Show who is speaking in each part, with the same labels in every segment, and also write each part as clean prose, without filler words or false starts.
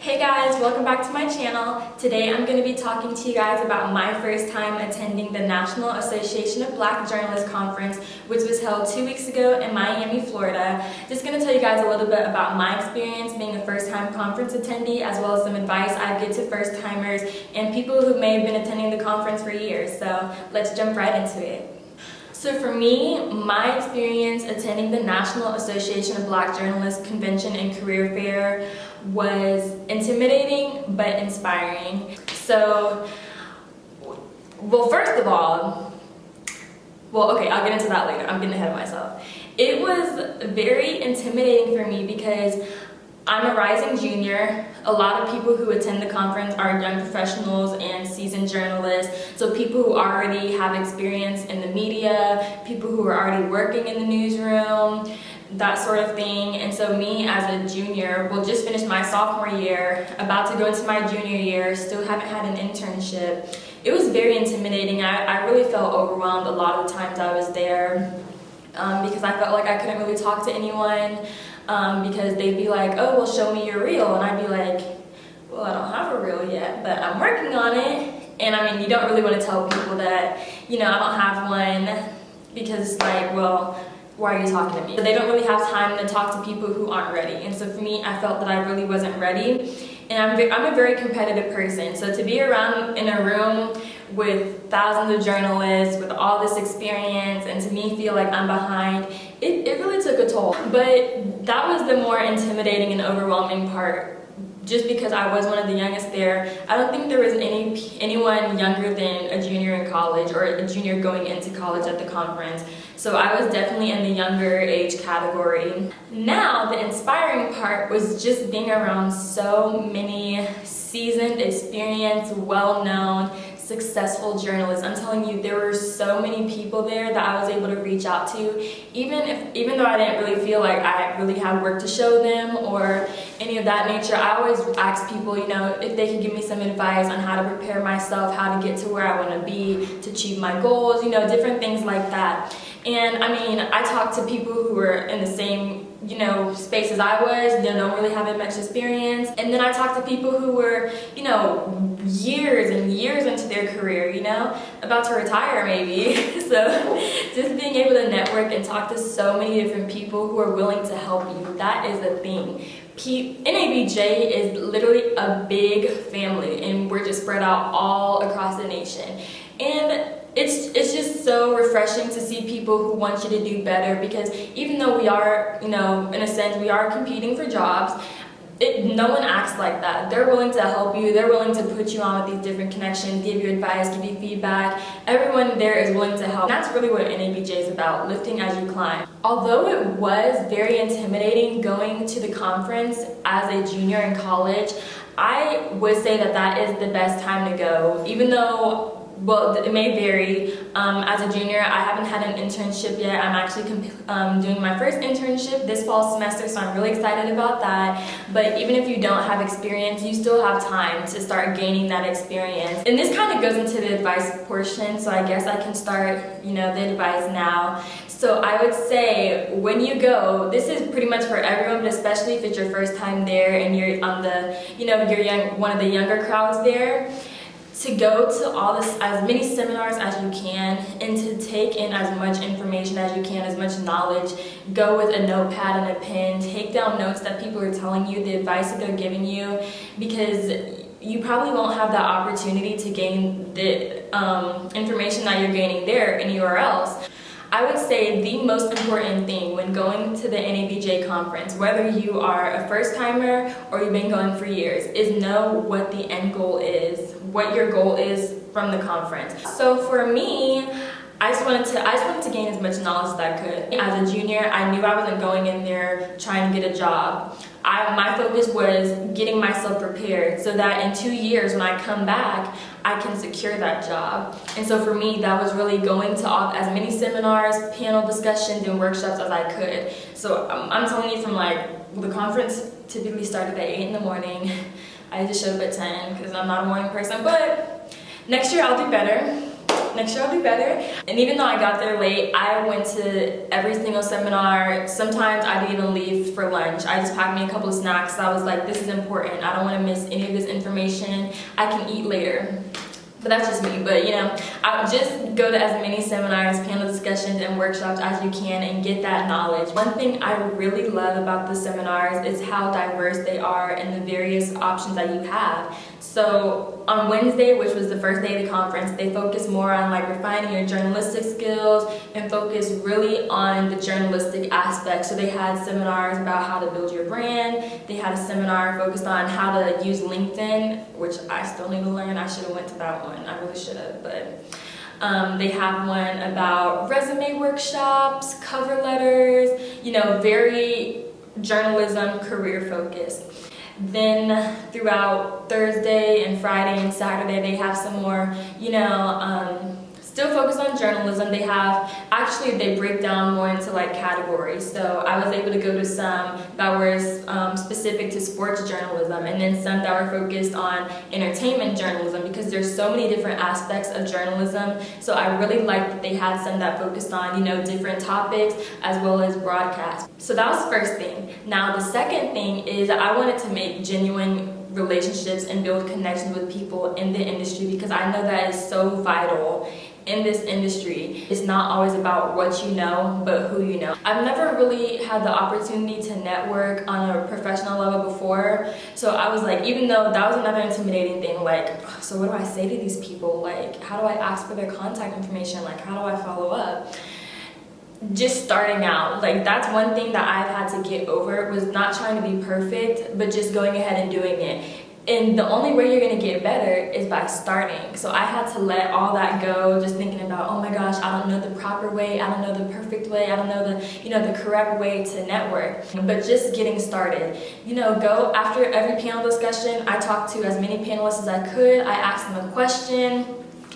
Speaker 1: Hey guys, welcome back to my channel. Today I'm going to be talking to you guys about my first time attending the National Association of Black Journalists Conference, which was held 2 weeks ago in Miami, Florida. Just going to tell you guys a little bit about my experience being a first-time conference attendee, as well as some advice I give to first-timers and people who may have been attending the conference for years. So let's jump right into it. So for me, my experience attending the National Association of Black Journalists Convention and Career Fair was intimidating but inspiring. So, first of all, okay, I'll get into that later. I'm getting ahead of myself. It was very intimidating for me because I'm a rising junior. A lot of people who attend the conference are young professionals and seasoned journalists. So people who already have experience in the media, people who are already working in the newsroom, that sort of thing. And so me as a junior, just finished my sophomore year, about to go into my junior year, still haven't had an internship. It was very intimidating. I really felt overwhelmed a lot of the times I was there because I felt like I couldn't really talk to anyone. Because they'd be like, oh, well, show me your reel. And I'd be like, well, I don't have a reel yet, but I'm working on it. And I mean, you don't really want to tell people that, I don't have one because it's like, well, why are you talking to me? But they don't really have time to talk to people who aren't ready. And so for me, I felt that I really wasn't ready. And I'm a very competitive person. So to be around in a room with thousands of journalists, with all this experience, and to me feel like I'm behind, it really took a toll. But that was the more intimidating and overwhelming part. Just because I was one of the youngest there, I don't think there was anyone younger than a junior in college or a junior going into college at the conference. So I was definitely in the younger age category. Now, the inspiring part was just being around so many seasoned, experienced, well-known, successful journalists. I'm telling you, there were so many people there that I was able to reach out to, even though I didn't really feel like I really had work to show them or any of that nature. I always ask people, if they could give me some advice on how to prepare myself, how to get to where I want to be, to achieve my goals, different things like that. And I mean, I talked to people who were in the same space as I was. They don't really have much experience. And then I talked to people who were, years and years into their career, about to retire maybe. So just being able to network and talk to so many different people who are willing to help you, that is the thing. NABJ is literally a big family, and we're just spread out all across the nation. And it's just so refreshing to see people who want you to do better, because even though we are, in a sense, we are competing for jobs, no one acts like that. They're willing to help you. They're willing to put you on with these different connections, give you advice, give you feedback. Everyone there is willing to help. And that's really what NABJ is about, lifting as you climb. Although it was very intimidating going to the conference as a junior in college, I would say that is the best time to go, even though it may vary. As a junior, I haven't had an internship yet. I'm actually doing my first internship this fall semester, so I'm really excited about that. But even if you don't have experience, you still have time to start gaining that experience. And this kind of goes into the advice portion, so I guess I can start, the advice now. So I would say when you go, this is pretty much for everyone, but especially if it's your first time there and you're on the, you're one of the younger crowds there, to go to as many seminars as you can and to take in as much information as you can, as much knowledge. Go with a notepad and a pen, take down notes that people are telling you, the advice that they're giving you, because you probably won't have the opportunity to gain the information that you're gaining there anywhere else. I would say the most important thing when going to the NABJ conference, whether you are a first-timer or you've been going for years, is know what the end goal is, what your goal is from the conference. So for me, I just wanted to gain as much knowledge as I could. As a junior, I knew I wasn't going in there trying to get a job. My focus was getting myself prepared so that in 2 years when I come back, I can secure that job. And so for me, that was really going to as many seminars, panel discussions, and workshops as I could. So I'm telling you, from the conference typically started at 8 in the morning. I just showed up at 10 because I'm not a morning person, but next year I'll do better. next year I'll do better. And even though I got there late, I went to every single seminar. Sometimes I didn't even leave for lunch. I just packed me a couple of snacks. I was like, this is important. I don't want to miss any of this information. I can eat later. But that's just me. But I would just go to as many seminars, panel discussions, and workshops as you can and get that knowledge. One thing I really love about the seminars is how diverse they are and the various options that you have. So on Wednesday, which was the first day of the conference, they focus more on like refining your journalistic skills and focus really on the journalistic aspect. So they had seminars about how to build your brand. They had a seminar focused on how to use LinkedIn, which I still need to learn. I should have went to that one. I really should have, but they have one about resume workshops, cover letters, very journalism career focused. Then throughout Thursday and Friday and Saturday, they have some more, still focused on journalism. They break down more into like categories. So I was able to go to some that were specific to sports journalism, and then some that were focused on entertainment journalism, because there's so many different aspects of journalism. So I really liked that they had some that focused on, different topics as well as broadcast. So that was the first thing. Now the second thing is I wanted to make genuine relationships and build connections with people in the industry, because I know that is so vital in this industry. It's not always about what you know, but who you know. I've never really had the opportunity to network on a professional level before, so I was like, even though that was another intimidating thing, like, so what do I say to these people? Like, how do I ask for their contact information? Like, how do I follow up? Just starting out, like, that's one thing that I've had to get over, was not trying to be perfect, but just going ahead and doing it. And the only way you're going to get better is by starting. So I had to let all that go, just thinking about, oh my gosh, I don't know the proper way, I don't know the perfect way, I don't know the correct way to network. But just getting started. Go after every panel discussion, I talked to as many panelists as I could, I asked them a question.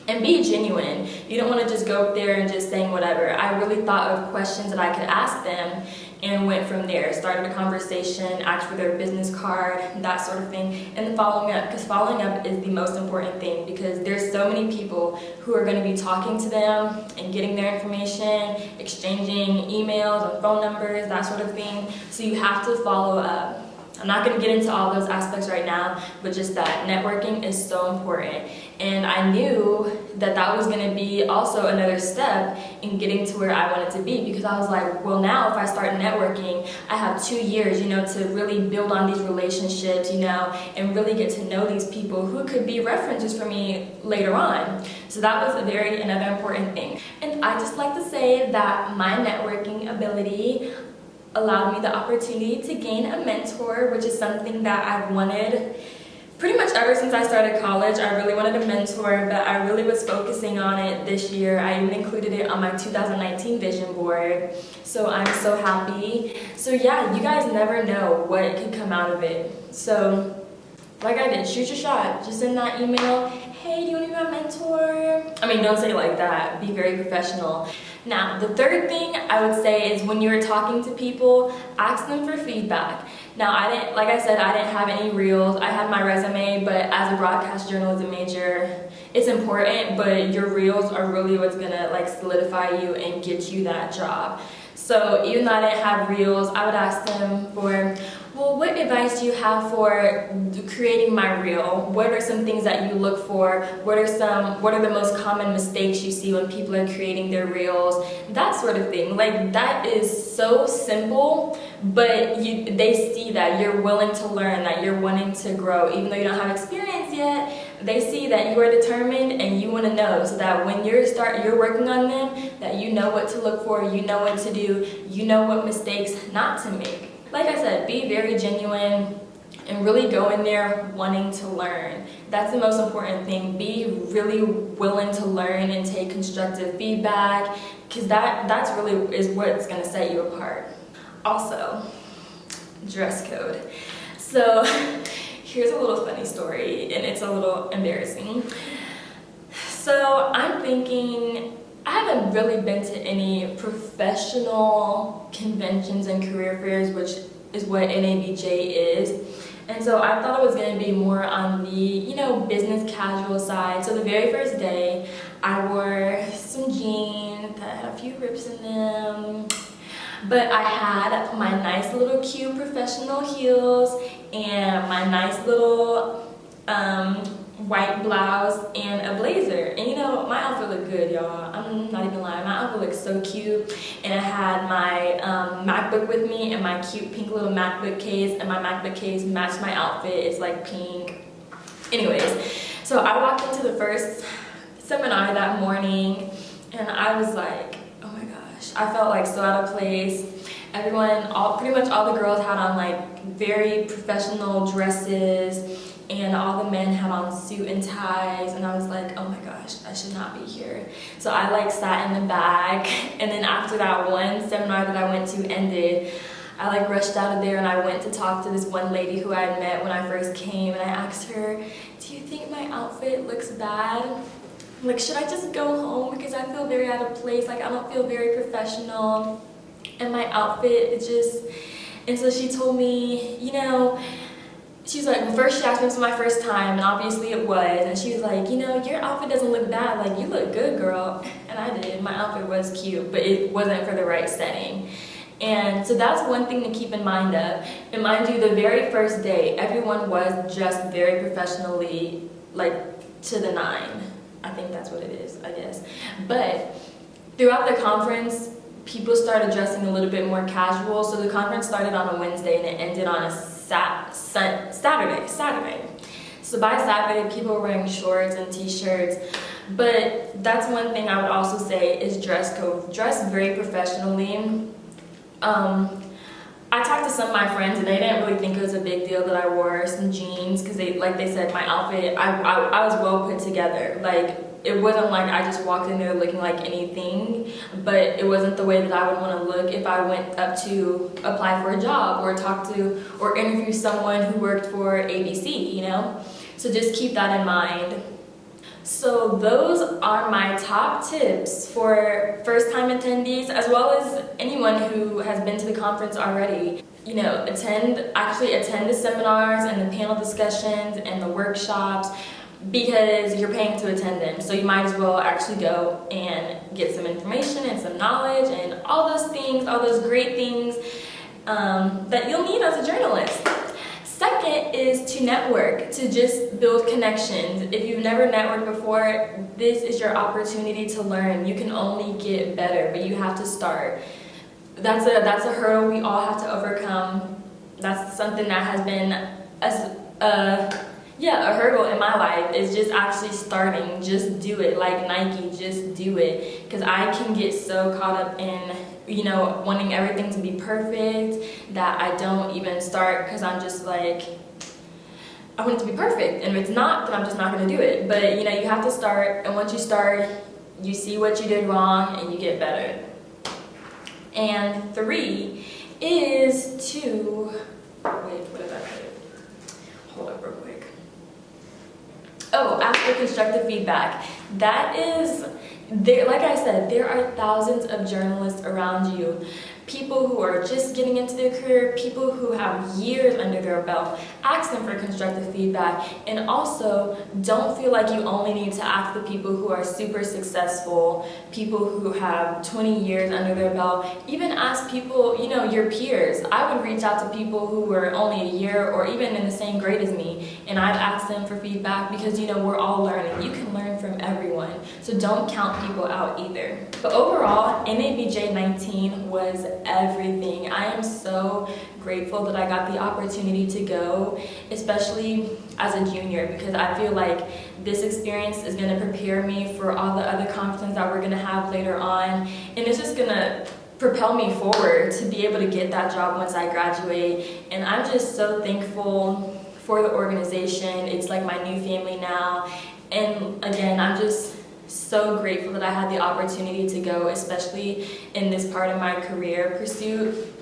Speaker 1: And be genuine. You don't want to just go up there and just saying whatever. I really thought of questions that I could ask them and went from there. Started a conversation, asked for their business card, that sort of thing. And then following up, because following up is the most important thing, because there's so many people who are going to be talking to them and getting their information, exchanging emails and phone numbers, that sort of thing. So you have to follow up. I'm not going to get into all those aspects right now, but just that networking is so important. And I knew that that was going to be also another step in getting to where I wanted to be, because I was like, well, now if I start networking, I have 2 years, to really build on these relationships, and really get to know these people who could be references for me later on. So that was another important thing. And I just like to say that my networking ability allowed me the opportunity to gain a mentor, which is something that I've wanted pretty much ever since I started college. I really wanted a mentor, but I really was focusing on it this year. I even included it on my 2019 vision board, so I'm so happy. So yeah, you guys never know what could come out of it. So like I did, shoot your shot. Just send that email, hey, do you want to be my mentor? I mean, don't say it like that. Be very professional. Now, the third thing I would say is when you're talking to people, ask them for feedback. Now, like I said, I didn't have any reels. I had my resume, but as a broadcast journalism major, it's important, but your reels are really what's gonna solidify you and get you that job. So even though I didn't have reels, I would ask them for, well, what advice do you have for creating my reel? What are some things that you look for? What are the most common mistakes you see when people are creating their reels? That sort of thing. That is so simple, but they see that you're willing to learn, that you're wanting to grow. Even though you don't have experience yet, they see that you are determined and you want to know, so that when you're working on them, that you know what to look for, you know what to do, you know what mistakes not to make. Like I said, be very genuine and really go in there wanting to learn. That's the most important thing. Be really willing to learn and take constructive feedback, because that's really is what's going to set you apart. Also, dress code. So here's a little funny story, and it's a little embarrassing. So I'm thinking, I haven't really been to any professional conventions and career fairs, which is what NABJ is. And so I thought it was going to be more on the, business casual side. So the very first day, I wore some jeans that had a few rips in them, but I had my nice little cute professional heels and my nice little white blouse and a blazer. And you know, my outfit looked good, y'all. I'm not even lying. My outfit looked so cute. And I had my MacBook with me and my cute pink little MacBook case, and my MacBook case matched my outfit. It's like pink. Anyways, so I walked into the first seminar that morning and I was like, oh my gosh, I felt like so out of place. Everyone, pretty much all the girls had on like very professional dresses, and all the men had on suit and ties, and I was like, oh my gosh, I should not be here. So I like sat in the back, and then after that one seminar that I went to ended, I like rushed out of there and I went to talk to this one lady who I had met when I first came, and I asked her, do you think my outfit looks bad? Like, should I just go home because I feel very out of place, like I don't feel very professional, and my outfit is just, and so she told me, you know, she's like, well, first she asked me if it was my first time, and obviously it was, and she was like, you know, your outfit doesn't look bad, like you look good, girl. And I did, my outfit was cute, but it wasn't for the right setting. And so that's one thing to keep in mind of. And mind you, the very first day, everyone was just very professionally, like to the nine. I think that's what it is, I guess. But throughout the conference, people started dressing a little bit more casual. So the conference started on a Wednesday and it ended on a Saturday. So by Saturday, people were wearing shorts and t-shirts. But that's one thing I would also say is dress code. Dress very professionally. I talked to some of my friends and they didn't really think it was a big deal that I wore some jeans because like they said, my outfit, I was well put together. Like, it wasn't like I just walked in there looking like anything, but it wasn't the way that I would want to look if I went up to apply for a job or talk to or interview someone who worked for ABC, you know? So just keep that in mind. So those are my top tips for first-time attendees, as well as anyone who has been to the conference already. You know, attend the seminars and the panel discussions and the workshops, because you're paying to attend them. So you might as well actually go and get some information and some knowledge and all those things, all those great things that you'll need as a journalist. Second is to network, to just build connections. If you've never networked before, this is your opportunity to learn. You can only get better, but you have to start. That's a hurdle we all have to overcome. That's something that has been a hurdle in my life, is just actually starting. Just do it, like Nike, just do it. Because I can get so caught up in, you know, wanting everything to be perfect that I don't even start because I'm just like, I want it to be perfect. And if it's not, then I'm just not going to do it. But, you know, you have to start, and once you start, you see what you did wrong and you get better. And 3 is to, wait, what did I put? Hold up real quick. Oh, ask for constructive feedback. That is, like I said, there are thousands of journalists around you. People who are just getting into their career, people who have years under their belt. Ask them for constructive feedback. And also, don't feel like you only need to ask the people who are super successful, people who have 20 years under their belt. Even ask people, you know, your peers. I would reach out to people who were only a year or even in the same grade as me, and I'd ask them for feedback because, you know, we're all learning. You can learn from everyone. So don't count people out either. But overall, NABJ 19 was everything. I am so grateful that I got the opportunity to go, especially as a junior, because I feel like this experience is going to prepare me for all the other conferences that we're going to have later on, and it's just going to propel me forward to be able to get that job once I graduate. And I'm just so thankful for the organization. It's like my new family now, and again, I'm just so grateful that I had the opportunity to go, especially in this part of my career pursuit.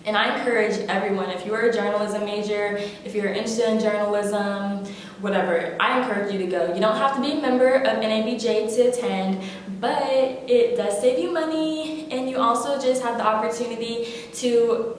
Speaker 1: And I encourage everyone, if you are a journalism major, if you're interested in journalism, whatever, I encourage you to go. You don't have to be a member of NABJ to attend, but it does save you money, and you also just have the opportunity to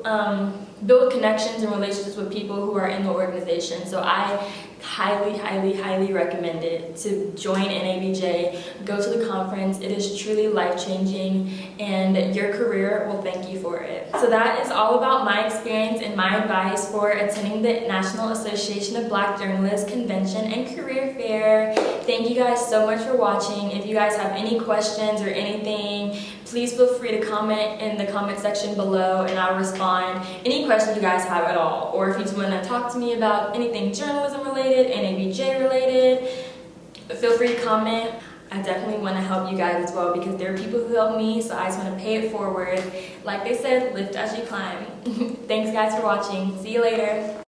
Speaker 1: build connections and relationships with people who are in the organization. So I highly recommend it to join NABJ, go to the conference. It is truly life-changing and your career will thank you for it. So that is all about my experience and my advice for attending the National Association of Black Journalists Convention and Career Fair. Thank you guys so much for watching. If you guys have any questions or anything, please feel free to comment in the comment section below and I'll respond. Any questions you guys have at all, or if you just want to talk to me about anything journalism related, NABJ related, feel free to comment. I definitely want to help you guys as well because there are people who help me, so I just want to pay it forward. Like they said, lift as you climb. Thanks guys for watching. See you later.